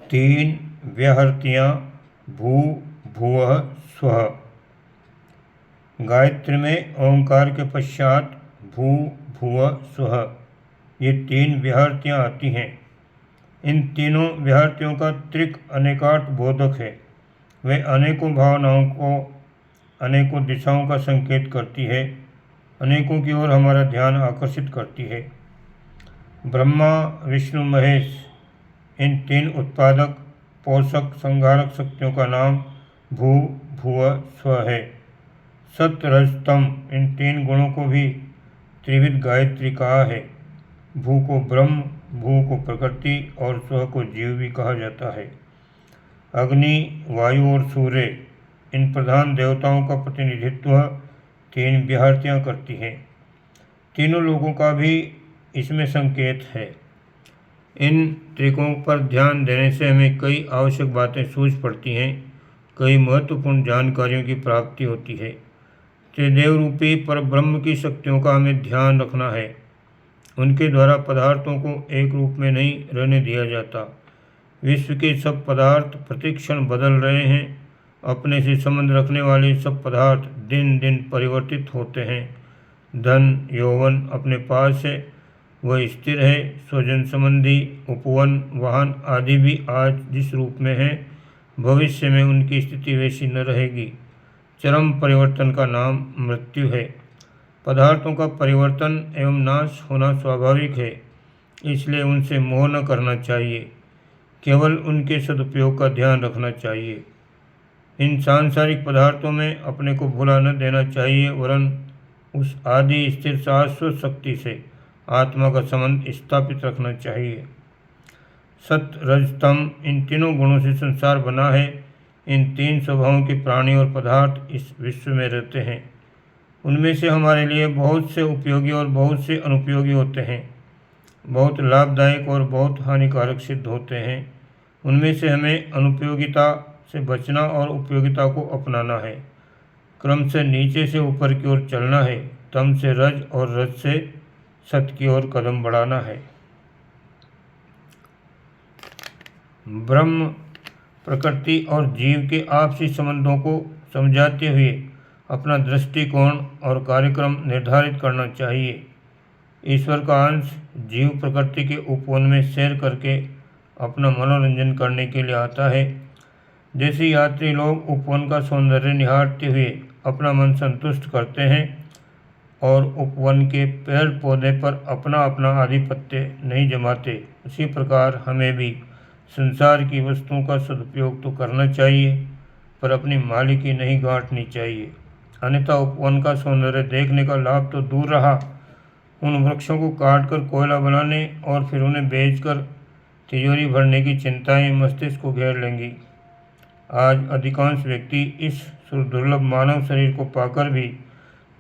तीन व्याहृतियाँ भू भुवः स्वः। गायत्री में ओंकार के पश्चात भू भुवः स्वः ये तीन व्याहृतियाँ आती हैं। इन तीनों व्याहृतियों का त्रिक अनेकार्थ बोधक है। वे अनेकों भावनाओं को अनेकों दिशाओं का संकेत करती है, अनेकों की ओर हमारा ध्यान आकर्षित करती है। ब्रह्मा विष्णु महेश इन तीन उत्पादक पोषक संहारक शक्तियों का नाम भू भुवः स्वः है। सत्य रज तम इन तीन गुणों को भी त्रिविध गायत्री कहा है। भू को ब्रह्म, भू को प्रकृति और स्वः को जीव भी कहा जाता है। अग्नि, वायु और सूर्य इन प्रधान देवताओं का प्रतिनिधित्व तीन व्याहृतियाँ करती हैं। तीनों लोगों का भी इसमें संकेत है। इन त्रिकों पर ध्यान देने से हमें कई आवश्यक बातें सूझ पड़ती हैं, कई महत्वपूर्ण जानकारियों की प्राप्ति होती है। त्रिदेव रूपी पर ब्रह्म की शक्तियों का हमें ध्यान रखना है। उनके द्वारा पदार्थों को एक रूप में नहीं रहने दिया जाता। विश्व के सब पदार्थ प्रतिक्षण बदल रहे हैं। अपने से संबंध रखने वाले सब पदार्थ दिन दिन परिवर्तित होते हैं। धन यौवन अपने पास है, वह स्थिर है। स्वजन संबंधी उपवन वाहन आदि भी आज जिस रूप में है, भविष्य में उनकी स्थिति वैसी न रहेगी। चरम परिवर्तन का नाम मृत्यु है। पदार्थों का परिवर्तन एवं नाश होना स्वाभाविक है, इसलिए उनसे मोह न करना चाहिए, केवल उनके सदुपयोग का ध्यान रखना चाहिए। इन सांसारिक पदार्थों में अपने को भुला न देना चाहिए, वरन उस आदि स्थिर शाश्वत शक्ति से आत्मा का संबंध स्थापित रखना चाहिए। सत्य रज तम इन तीनों गुणों से संसार बना है। इन तीन स्वभावों के प्राणी और पदार्थ इस विश्व में रहते हैं। उनमें से हमारे लिए बहुत से उपयोगी और बहुत से अनुपयोगी होते हैं, बहुत लाभदायक और बहुत हानिकारक सिद्ध होते हैं। उनमें से हमें अनुपयोगिता से बचना और उपयोगिता को अपनाना है। क्रम से नीचे से ऊपर की ओर चलना है। तम से रज और रज से सत्य की ओर कदम बढ़ाना है। ब्रह्म, प्रकृति और जीव के आपसी संबंधों को समझाते हुए अपना दृष्टिकोण और कार्यक्रम निर्धारित करना चाहिए। ईश्वर का अंश जीव प्रकृति के उपवन में सैर करके अपना मनोरंजन करने के लिए आता है। जैसे यात्री लोग उपवन का सौंदर्य निहारते हुए अपना मन संतुष्ट करते हैं और उपवन के पेड़ पौधे पर अपना अपना आधिपत्य नहीं जमाते, उसी प्रकार हमें भी संसार की वस्तुओं का सदुपयोग तो करना चाहिए, पर अपनी मालिकी नहीं गांठनी चाहिए। अन्यथा उपवन का सौंदर्य देखने का लाभ तो दूर रहा, उन वृक्षों को काटकर कोयला बनाने और फिर उन्हें बेचकर तिजोरी भरने की चिंताएं मस्तिष्क को घेर लेंगी। आज अधिकांश व्यक्ति इस सुदुर्लभ मानव शरीर को पाकर भी,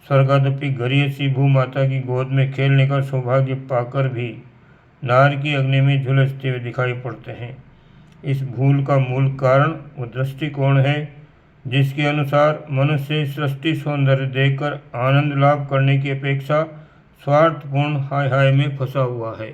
स्वर्गादपि गरीयसी भूमाता की गोद में खेलने का सौभाग्य पाकर भी नार की अग्नि में झुलसते हुए दिखाई पड़ते हैं। इस भूल का मूल कारण वो दृष्टिकोण है जिसके अनुसार मनुष्य सृष्टि सौंदर्य देखकर आनंद लाभ करने की अपेक्षा स्वार्थपूर्ण हाय हाय में फंसा हुआ है।